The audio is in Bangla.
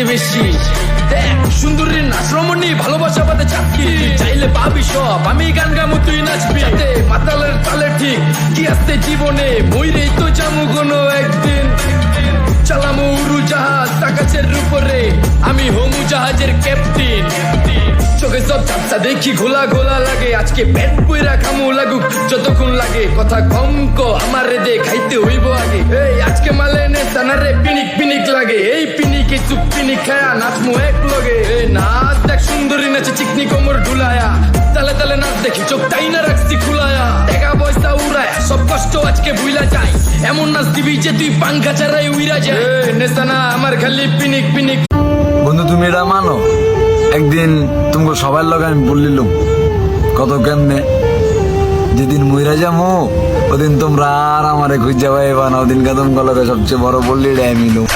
বেশি দেখ সুন্দরীর নাচ রমণী ভালোবাসা বাদে চাপকি চাইলে পাবি সব আমি গান গামু তুই নাচবি মাতালের তালে ঠিক কি আসতে জীবনে মইরেই তো জামু কোনো একদিন চালামু উড়ু জাহাজ আকাশের উপরে আমি হোমু জাহাজের ক্যাপ্টেন চোখে সব চাপসা দেখি ঘোলা ঘোলা লাগে আজকে পেট পুইরা খামু লাগুক যতক্ষণ লাগে কথা কম কো আমারে দে খাইতে হইব আগে এই আজকে মালে নে তানারে পিনিক পিনিক লাগে এই পিনিকে চুপ পিনিক খায়া নাচমু এক লগে এই নাচ দেখ সুন্দরী নাচে চিকনি কোমর ঢুলায়া তালে তালে নাচ দেখি চোখ তাই না রাখছি খুলায়া টাকা পয়সা উড়ায় সব কষ্ট আজকে ভুইলা যায় এমন নাচ দিবি যে তুই পাঙ্খা ছাড়াই উইরা যায় নেশানা আমার খালি পিনিক পিনিক। বন্ধু তুমি এটা মানো একদিন তোমাকে সবার লগে আমি বললিলুম কত কেমনে যেদিন মইরা যামো ওদিন তোমরা আর আমারে খুঁজে পাইবা না ওদিনকে তোমাকে লগে সবচেয়ে বড় বললি মিলুম।